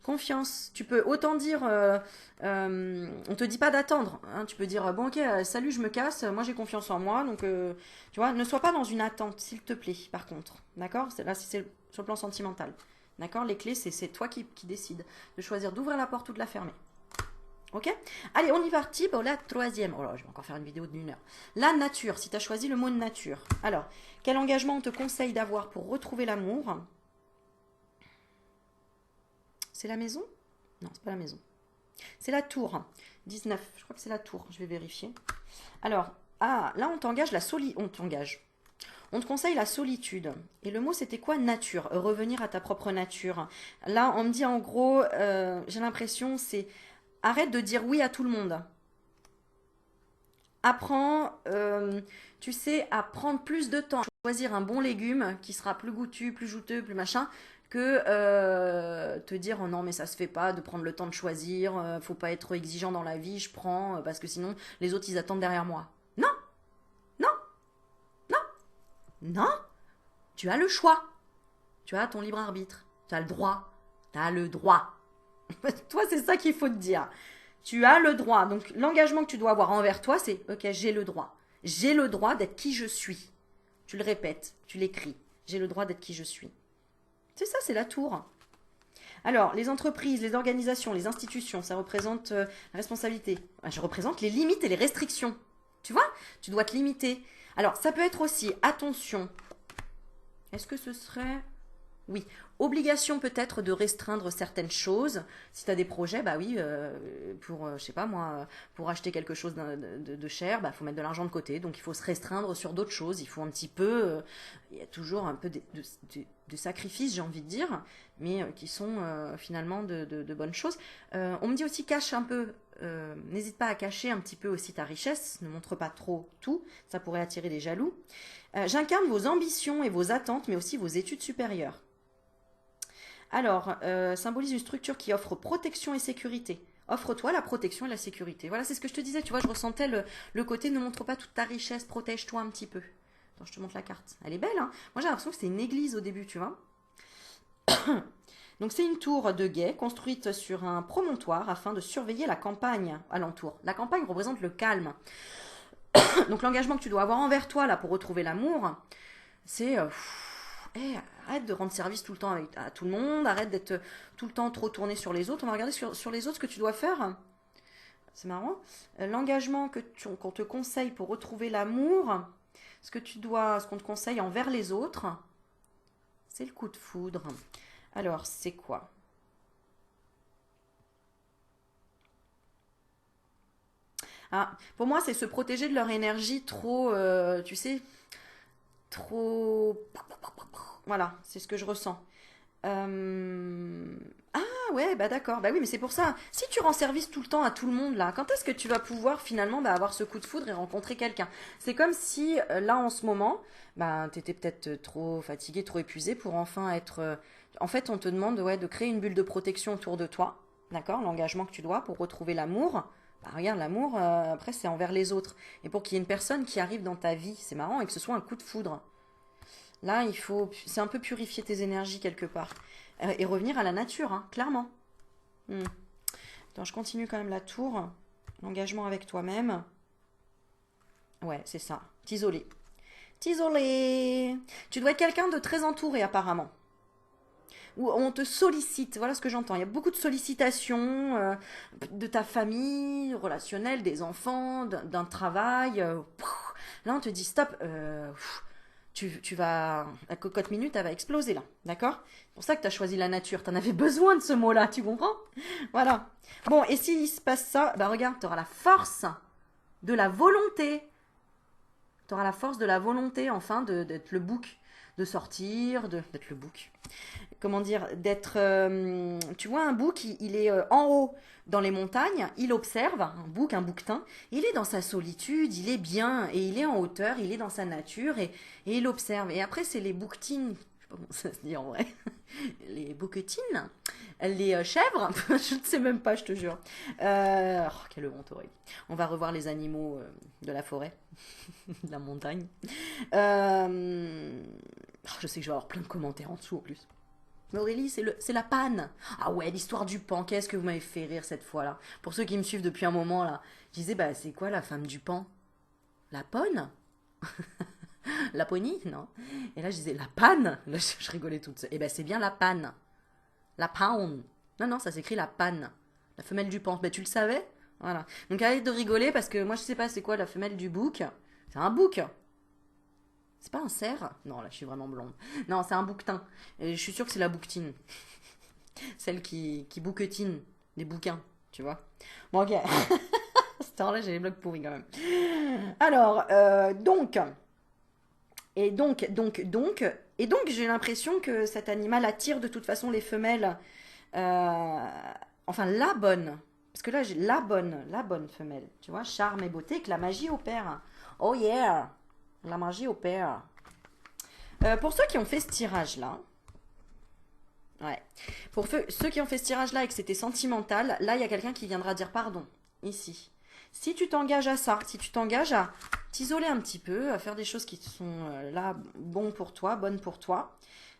Confiance. Tu peux autant dire, on te dit pas d'attendre. Hein. Tu peux dire, bon ok, salut, je me casse. Moi j'ai confiance en moi, donc tu vois, ne sois pas dans une attente, s'il te plaît. Par contre, d'accord? Là, c'est sur le plan sentimental. D'accord? Les clés, c'est toi qui décides de choisir d'ouvrir la porte ou de la fermer. Ok? Allez, on y va parti pour la troisième. Oh là, je vais encore faire une vidéo d'une heure. La nature. Si tu as choisi le mot nature. Alors, quel engagement on te conseille d'avoir pour retrouver l'amour? C'est la maison? Non, c'est pas la maison. C'est la tour. 19. Je crois que c'est la tour. Je vais vérifier. Alors, là, on t'engage la solitude. On t'engage. On te conseille la solitude. Et le mot, c'était quoi? Nature. Revenir à ta propre nature. Là, on me dit en gros, j'ai l'impression, c'est arrête de dire oui à tout le monde. Apprends, tu sais, à prendre plus de temps. Choisir un bon légume qui sera plus goûtu, plus juteux, plus machin, que te dire oh non mais ça se fait pas de prendre le temps de choisir, faut pas être exigeant dans la vie, je prends parce que sinon les autres ils attendent derrière moi. Non, non, non, non. Tu as le choix. Tu as ton libre arbitre. Tu as le droit. Tu as le droit. Toi c'est ça qu'il faut te dire. Tu as le droit. Donc l'engagement que tu dois avoir envers toi c'est ok j'ai le droit. J'ai le droit d'être qui je suis. Tu le répètes, tu l'écris. J'ai le droit d'être qui je suis. C'est ça, c'est la tour. Alors, les entreprises, les organisations, les institutions, ça représente la responsabilité. Je représente les limites et les restrictions. Tu vois? Tu dois te limiter. Alors, ça peut être aussi, attention, est-ce que ce serait... Oui, obligation peut-être de restreindre certaines choses. Si tu as des projets, bah oui, pour, je sais pas moi, pour acheter quelque chose de cher, bah faut mettre de l'argent de côté. Donc il faut se restreindre sur d'autres choses. Il faut un petit peu, il y a toujours un peu de sacrifices, j'ai envie de dire, mais qui sont finalement de bonnes choses. On me dit aussi cache un peu, n'hésite pas à cacher un petit peu aussi ta richesse. Ne montre pas trop tout, ça pourrait attirer des jaloux. J'incarne vos ambitions et vos attentes, mais aussi vos études supérieures. Alors, symbolise une structure qui offre protection et sécurité. Offre-toi la protection et la sécurité. Voilà, c'est ce que je te disais, tu vois, je ressentais le côté ne montre pas toute ta richesse, protège-toi un petit peu. Attends, je te montre la carte. Elle est belle, hein? Moi, j'ai l'impression que c'est une église au début, tu vois. Donc, c'est une tour de guet construite sur un promontoire afin de surveiller la campagne alentour. La campagne représente le calme. Donc, l'engagement que tu dois avoir envers toi, là, pour retrouver l'amour, c'est... arrête de rendre service tout le temps à tout le monde, arrête d'être tout le temps trop tourné sur les autres. On va regarder sur les autres ce que tu dois faire. C'est marrant. L'engagement qu'on te conseille pour retrouver l'amour, ce qu'on te conseille envers les autres, c'est le coup de foudre. Alors, c'est quoi? Pour moi, c'est se protéger de leur énergie trop, tu sais, trop... Voilà, c'est ce que je ressens. ouais, bah d'accord. Bah oui, mais c'est pour ça. Si tu rends service tout le temps à tout le monde, là, quand est-ce que tu vas pouvoir finalement bah, avoir ce coup de foudre et rencontrer quelqu'un? C'est comme si, là, en ce moment, bah, t'étais peut-être trop fatigué, trop épuisé pour enfin être... En fait, on te demande ouais, de créer une bulle de protection autour de toi, d'accord? L'engagement que tu dois pour retrouver l'amour. Bah, regarde, l'amour, après, c'est envers les autres. Et pour qu'il y ait une personne qui arrive dans ta vie, c'est marrant, et que ce soit un coup de foudre. Là, il faut... C'est un peu purifier tes énergies quelque part. Et revenir à la nature, hein, clairement. Hmm. Attends, je continue quand même la tour. L'engagement avec toi-même. Ouais, c'est ça. T'isoler. T'isoler. Tu dois être quelqu'un de très entouré apparemment. Où on te sollicite, voilà ce que j'entends. Il y a beaucoup de sollicitations de ta famille, relationnelle, des enfants, d'un travail. Là, on te dit stop. Tu vas. La cocotte minute, elle va exploser là. D'accord? C'est pour ça que tu as choisi la nature. Tu en avais besoin de ce mot-là, tu comprends? Voilà. Bon, et s'il se passe ça, bah regarde, tu auras la force de la volonté. Tu auras la force de la volonté, enfin, d'être le bouc. De sortir, d'être le bouc. Comment dire? D'être. Tu vois, un bouc, il est en haut dans les montagnes, il observe, un bouc, un bouquetin, il est dans sa solitude, il est bien, et il est en hauteur, il est dans sa nature, et il observe. Et après, c'est les bouquetines, je sais pas comment ça se dit en vrai, les bouquetines, les chèvres, je ne sais même pas, je te jure. Oh, quelle honte horrible. On va revoir les animaux de la forêt, de la montagne. Je sais que je vais avoir plein de commentaires en dessous en plus. Mais Aurélie, c'est la panne. Ah ouais, l'histoire du pan, qu'est-ce que vous m'avez fait rire cette fois-là. Pour ceux qui me suivent depuis un moment, là, je disais, bah c'est quoi la femme du pan? La ponne? La ponie? Non. Et là, je disais, la panne? Là, je rigolais toute seule. Et ben c'est bien la panne. La pound. Non, non, ça s'écrit la panne. La femelle du pan. Ben tu le savais? Voilà. Donc arrête de rigoler parce que moi, je sais pas c'est quoi la femelle du bouc. C'est un bouc. C'est pas un cerf? Non, là, je suis vraiment blonde. Non, c'est un bouquetin. Et je suis sûre que c'est la bouquetine. Celle qui bouquetine des bouquins, tu vois. Bon, ok. Ce temps-là, j'ai les blocs pourris quand même. Alors, donc, j'ai l'impression que cet animal attire de toute façon les femelles. euh, enfin, la bonne. Parce que là, j'ai la bonne femelle. Tu vois, charme et beauté, que la magie opère. Oh yeah! La magie opère. Pour ceux qui ont fait ce tirage-là, ouais. Pour ceux qui ont fait ce tirage-là et que c'était sentimental, là, il y a quelqu'un qui viendra dire pardon, ici. Si tu t'engages à ça, si tu t'engages à t'isoler un petit peu, à faire des choses qui sont là, bon pour toi, bonnes pour toi,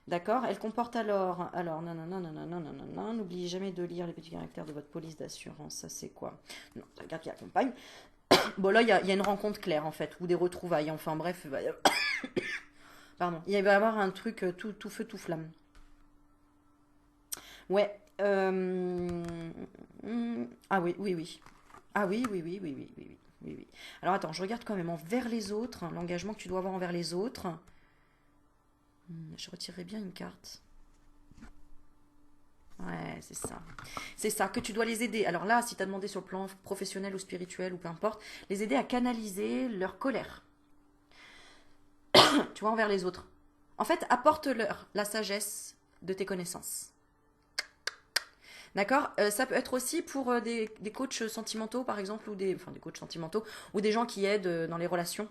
d'accord? Elle comporte alors, non, non, non, non, non, non, non, non, non, n'oubliez jamais de lire les petits caractères de votre police d'assurance, ça c'est quoi? Non, c'est la carte qui accompagne. Bon, là, il y a une rencontre claire, en fait, ou des retrouvailles, enfin bref, pardon, il va y avoir un truc tout feu, tout flamme. Ouais. Ah oui, oui, oui. Ah oui, oui, oui, oui, oui, oui, oui, oui, oui. Alors attends, je regarde quand même envers les autres, hein, l'engagement que tu dois avoir envers les autres. Je retirerai bien une carte. Ouais, c'est ça. C'est ça, que tu dois les aider. Alors là, si tu as demandé sur le plan professionnel ou spirituel ou peu importe, les aider à canaliser leur colère, tu vois, envers les autres. En fait, apporte-leur la sagesse de tes connaissances. D'accord. Ça peut être aussi pour des coachs sentimentaux, par exemple, ou enfin, des coachs sentimentaux, ou des gens qui aident dans les relations,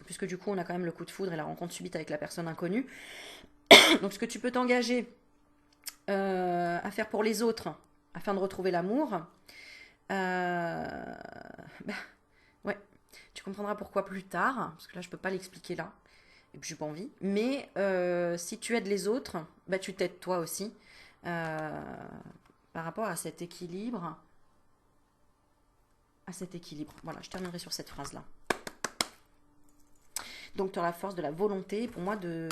puisque du coup, on a quand même le coup de foudre et la rencontre subite avec la personne inconnue. Donc, ce que tu peux t'engager à faire pour les autres, afin de retrouver l'amour, bah, ouais, tu comprendras pourquoi plus tard, parce que là, je peux pas l'expliquer là, et puis j'ai pas envie. Mais si tu aides les autres, bah, tu t'aides toi aussi. Euh, par rapport à cet équilibre. À cet équilibre. Voilà, je terminerai sur cette phrase-là. Donc, tu as la force de la volonté, pour moi, de...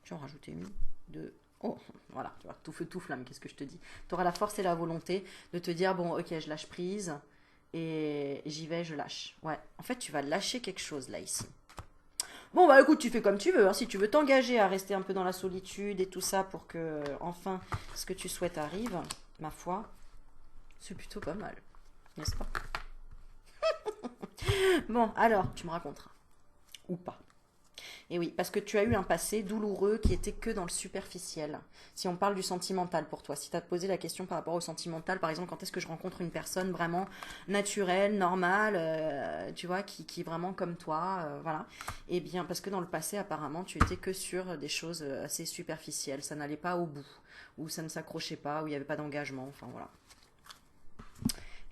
Je vais en rajouter une. De... Oh, voilà, tu vois, tout feu, tout flamme, qu'est-ce que je te dis? Tu auras la force et la volonté de te dire, bon, ok, je lâche prise, et j'y vais, je lâche. Ouais, en fait, tu vas lâcher quelque chose, là, ici. Bon, bah écoute, tu fais comme tu veux. Hein. Si tu veux t'engager à rester un peu dans la solitude et tout ça pour que, enfin, ce que tu souhaites arrive, ma foi, c'est plutôt pas mal. N'est-ce pas? Bon, alors, tu me raconteras. Ou pas. Et oui, parce que tu as eu un passé douloureux qui était que dans le superficiel. Si on parle du sentimental pour toi, si tu as posé la question par rapport au sentimental, par exemple, quand est-ce que je rencontre une personne vraiment naturelle, normale, tu vois, qui est vraiment comme toi, voilà. Eh bien, parce que dans le passé, apparemment, tu étais que sur des choses assez superficielles. Ça n'allait pas au bout, ou ça ne s'accrochait pas, ou il n'y avait pas d'engagement, enfin voilà.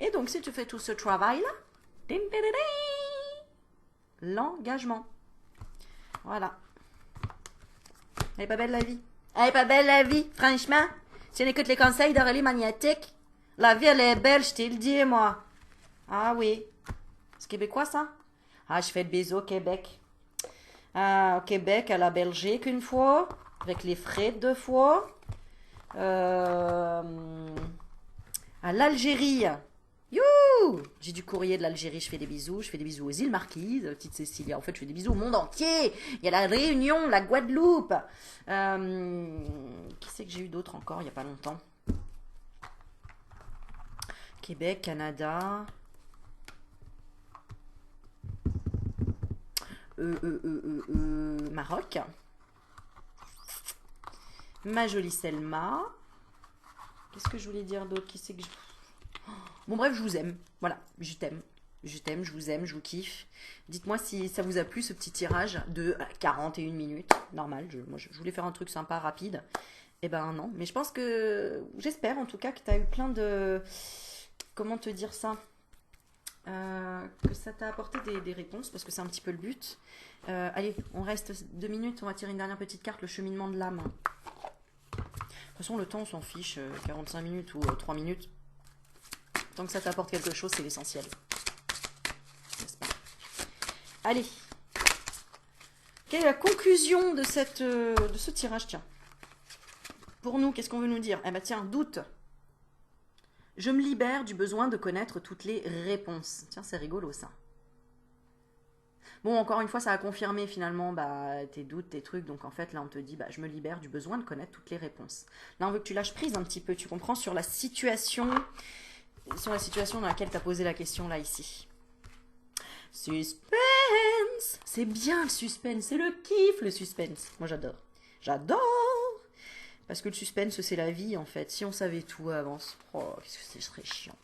Et donc, si tu fais tout ce travail-là, l'engagement. Voilà. Elle est pas belle la vie. Elle est pas belle la vie, franchement. Si on écoute les conseils d'Aurélie Magnétique, la vie elle est belle, je te le dis moi. Ah oui. C'est québécois ça? Ah, je fais le bisou au Québec. Au Québec, à la Belgique une fois, avec les frites 2 fois. À l'Algérie. Youhou! J'ai du courrier de l'Algérie, je fais des bisous. Je fais des bisous aux îles Marquises, petite Cécilia. En fait, je fais des bisous au monde entier. Il y a la Réunion, la Guadeloupe. Qui c'est que j'ai eu d'autres encore il n'y a pas longtemps? Québec, Canada. Maroc. Ma jolie Selma. Qu'est-ce que je voulais dire d'autre? Qui c'est que je... Bon bref, je vous aime. Voilà, je t'aime. Je t'aime, je vous aime, je vous kiffe. Dites-moi si ça vous a plu ce petit tirage de 41 minutes. Normal, moi je voulais faire un truc sympa, rapide. Eh ben non, mais je pense que... J'espère en tout cas que tu as eu plein de... Comment te dire ça? Que ça t'a apporté des réponses, parce que c'est un petit peu le but. Allez, on reste 2 minutes, on va tirer une dernière petite carte, le cheminement de l'âme. De toute façon, le temps, on s'en fiche, 45 minutes ou 3 minutes. Tant que ça t'apporte quelque chose, c'est l'essentiel. N'est-ce pas? Allez. Quelle est la conclusion de ce tirage? Tiens. Pour nous, qu'est-ce qu'on veut nous dire? Eh ben tiens, doute. Je me libère du besoin de connaître toutes les réponses. Tiens, c'est rigolo ça. Bon, encore une fois, ça a confirmé finalement tes doutes, tes trucs. Donc en fait, là, on te dit, je me libère du besoin de connaître toutes les réponses. Là, on veut que tu lâches prise un petit peu, tu comprends, sur la situation dans laquelle tu as posé la question, là, ici. Suspense! C'est bien le suspense, c'est le kiff, le suspense. Moi, j'adore. J'adore! Parce que le suspense, c'est la vie, en fait. Si on savait tout à l'avance, oh, qu'est-ce que ce serait chiant.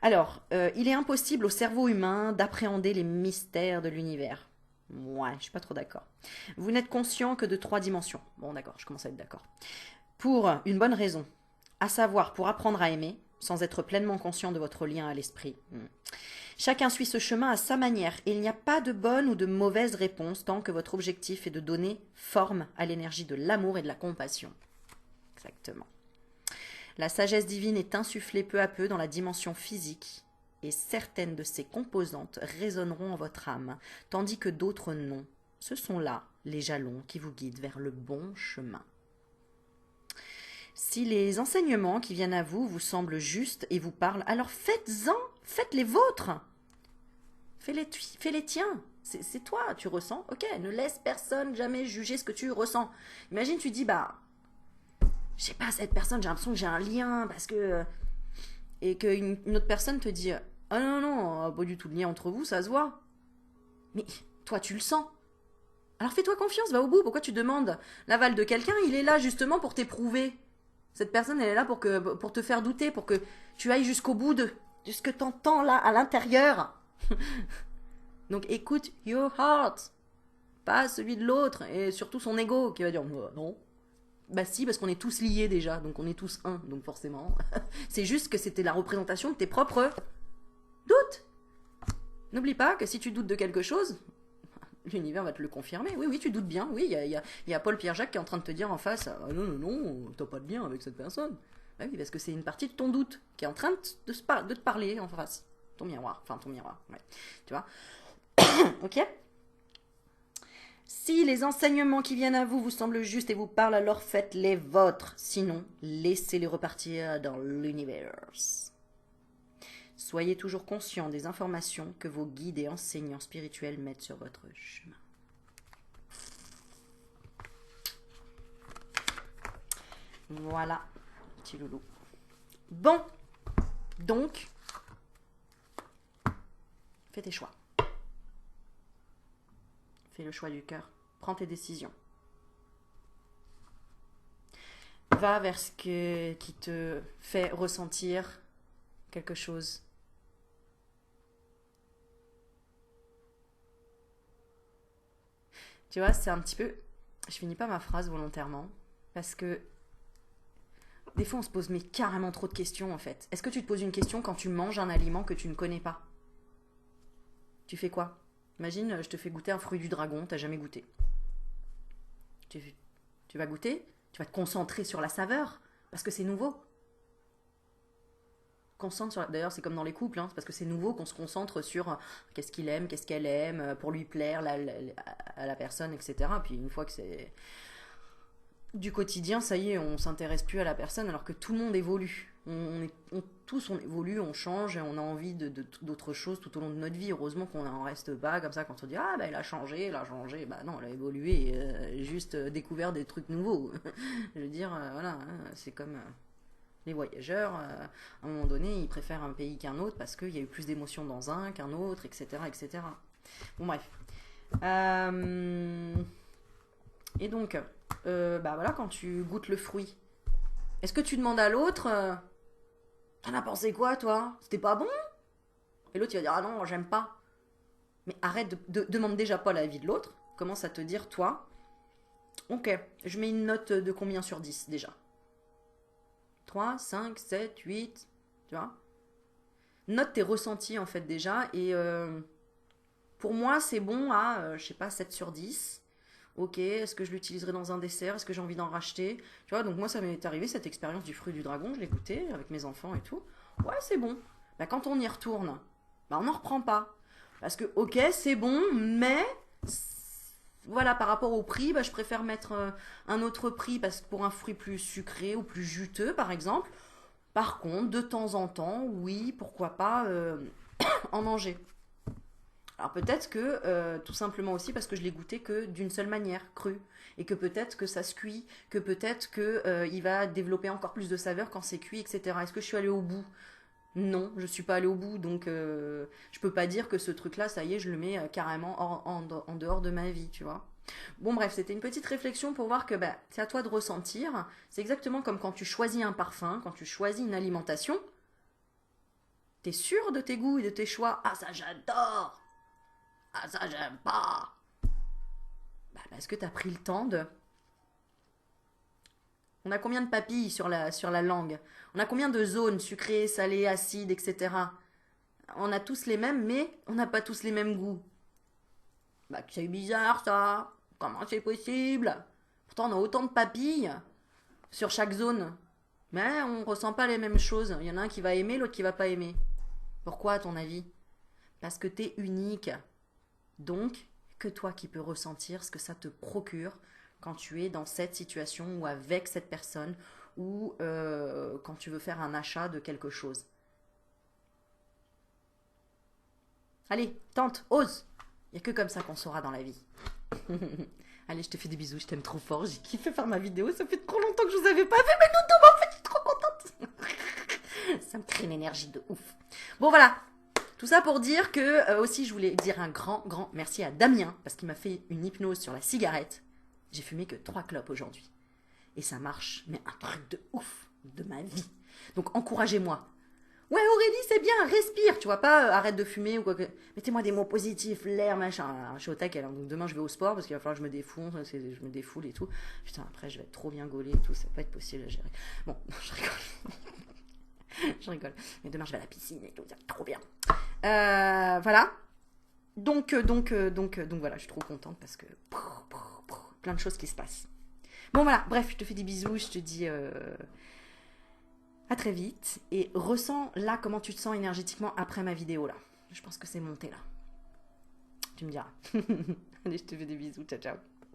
Alors, il est impossible au cerveau humain d'appréhender les mystères de l'univers. Ouais, je suis pas trop d'accord. Vous n'êtes conscient que de 3 dimensions. Bon, d'accord, je commence à être d'accord. Pour une bonne raison, à savoir pour apprendre à aimer, sans être pleinement conscient de votre lien à l'esprit. Chacun suit ce chemin à sa manière, et il n'y a pas de bonne ou de mauvaise réponse tant que votre objectif est de donner forme à l'énergie de l'amour et de la compassion. Exactement. La sagesse divine est insufflée peu à peu dans la dimension physique, et certaines de ses composantes résonneront en votre âme, tandis que d'autres non. Ce sont là les jalons qui vous guident vers le bon chemin. Si les enseignements qui viennent à vous vous semblent justes et vous parlent, alors faites-en, faites les vôtres. Fais les tiens. C'est toi, tu ressens. Ok, ne laisse personne jamais juger ce que tu ressens. Imagine, tu dis, je sais pas, cette personne, j'ai l'impression que j'ai un lien, parce que... Et qu'une autre personne te dit, ah non, non, pas du tout de lien entre vous, ça se voit. Mais toi, tu le sens. Alors fais-toi confiance, va au bout. Pourquoi tu demandes l'aval de quelqu'un? Il est là justement pour t'éprouver. Cette personne, elle est là pour te faire douter, pour que tu ailles jusqu'au bout de ce que t'entends là, à l'intérieur. Donc écoute your heart, pas celui de l'autre, et surtout son ego qui va dire non. Bah si, parce qu'on est tous liés déjà, donc on est tous un, donc forcément. C'est juste que c'était la représentation de tes propres doutes. N'oublie pas que si tu doutes de quelque chose, l'univers va te le confirmer. Oui, oui, tu doutes bien. Oui, il y a Paul Pierre-Jacques qui est en train de te dire en face, non, t'as pas de lien avec cette personne. Bah oui, parce que c'est une partie de ton doute qui est en train de te parler en face. Ton miroir, ouais. Tu vois? Ok? Si les enseignements qui viennent à vous vous semblent justes et vous parlent, alors faites les vôtres. Sinon, laissez-les repartir dans l'univers. Soyez toujours conscient des informations que vos guides et enseignants spirituels mettent sur votre chemin. Voilà, petit loulou. Bon, donc, fais tes choix. Fais le choix du cœur. Prends tes décisions. Va vers ce qui te fait ressentir quelque chose. Tu vois, c'est un petit peu... Je finis pas ma phrase volontairement, parce que des fois on se pose mais carrément trop de questions en fait. Est-ce que tu te poses une question quand tu manges un aliment que tu ne connais pas? Tu fais quoi? Imagine, je te fais goûter un fruit du dragon, t'as jamais goûté. Tu vas goûter, tu vas te concentrer sur la saveur, parce que c'est nouveau. D'ailleurs, c'est comme dans les couples, hein, c'est parce que c'est nouveau qu'on se concentre sur qu'est-ce qu'il aime, qu'est-ce qu'elle aime, pour lui plaire à la personne, etc. Puis une fois que c'est du quotidien, ça y est, on s'intéresse plus à la personne, alors que tout le monde évolue. Tous on évolue, on change et on a envie d'autres choses tout au long de notre vie. Heureusement qu'on n'en reste pas comme ça quand on dit ah bah elle a changé, bah non, elle a évolué, juste découvert des trucs nouveaux. Je veux dire, voilà, hein, c'est comme les voyageurs, à un moment donné, ils préfèrent un pays qu'un autre parce qu'il y a eu plus d'émotions dans un qu'un autre, etc., etc. Bon bref. Et donc, bah voilà, quand tu goûtes le fruit, est-ce que tu demandes à l'autre t'en as pensé quoi, toi? C'était pas bon? Et l'autre, il va dire, ah non, j'aime pas. Mais arrête, demande déjà pas l'avis de l'autre. Commence à te dire, toi, ok, je mets une note de combien sur 10 déjà? 3, 5, 7, 8, tu vois? Note tes ressentis, en fait, déjà. Et pour moi, c'est bon à, je sais pas, 7 sur 10. Ok, est-ce que je l'utiliserai dans un dessert? Est-ce que j'ai envie d'en racheter? Tu vois, donc moi, ça m'est arrivé, cette expérience du fruit du dragon, je l'ai goûté avec mes enfants et tout. Ouais, c'est bon. Bah, quand on y retourne, bah, on n'en reprend pas. Parce que, ok, c'est bon, mais voilà, par rapport au prix, bah, je préfère mettre un autre prix parce que pour un fruit plus sucré ou plus juteux, par exemple. Par contre, de temps en temps, oui, pourquoi pas en manger. Alors peut-être que tout simplement aussi parce que je l'ai goûté que d'une seule manière, cru, et que peut-être que ça se cuit, que peut-être que il va développer encore plus de saveur quand c'est cuit, etc. Est-ce que je suis allée au bout? Non, je suis pas allée au bout, donc je peux pas dire que ce truc-là, ça y est, je le mets carrément en dehors de ma vie, tu vois. Bon bref, c'était une petite réflexion pour voir que bah, c'est à toi de ressentir. C'est exactement comme quand tu choisis un parfum, quand tu choisis une alimentation. T'es sûr de tes goûts et de tes choix? Ah ça j'adore! Ah ça j'aime pas. Bah, parce que t'as pris le temps de... On a combien de papilles sur la langue? On a combien de zones sucrées, salées, acides, etc. On a tous les mêmes, mais on n'a pas tous les mêmes goûts. Bah c'est bizarre ça. Comment c'est possible? Pourtant on a autant de papilles sur chaque zone. Mais on ressent pas les mêmes choses. Il y en a un qui va aimer, l'autre qui va pas aimer. Pourquoi à ton avis? Parce que t'es unique. Donc, que toi qui peux ressentir ce que ça te procure quand tu es dans cette situation ou avec cette personne ou quand tu veux faire un achat de quelque chose. Allez, tente, ose. Il n'y a que comme ça qu'on saura dans la vie. Allez, je te fais des bisous, je t'aime trop fort. J'ai kiffé faire ma vidéo, ça fait trop longtemps que je vous avais pas fait, mais nous deux, en fait, je suis trop contente. Ça me crée une énergie de ouf. Bon, voilà. Tout ça pour dire que, aussi, je voulais dire un grand merci à Damien, parce qu'il m'a fait une hypnose sur la cigarette. J'ai fumé que 3 clopes aujourd'hui. Et ça marche, mais un truc de ouf de ma vie. Donc, encouragez-moi. Ouais, Aurélie, c'est bien, respire. Tu vois pas, arrête de fumer ou quoi que... Mettez-moi des mots positifs, l'air, machin. Je suis au taquet, alors. Donc, demain, je vais au sport, parce qu'il va falloir que je me défoule et tout. Putain, après, je vais être trop bien gaulée et tout. Ça va pas être possible à gérer. Bon, je rigole. Je rigole. Mais demain, je vais à la piscine et tout. Ça va être trop bien. Voilà. Donc voilà, je suis trop contente parce que plein de choses qui se passent. Bon voilà, bref, je te fais des bisous, je te dis à très vite et ressens là comment tu te sens énergétiquement après ma vidéo là. Je pense que c'est monté là. Tu me diras. Allez, je te fais des bisous, ciao ciao.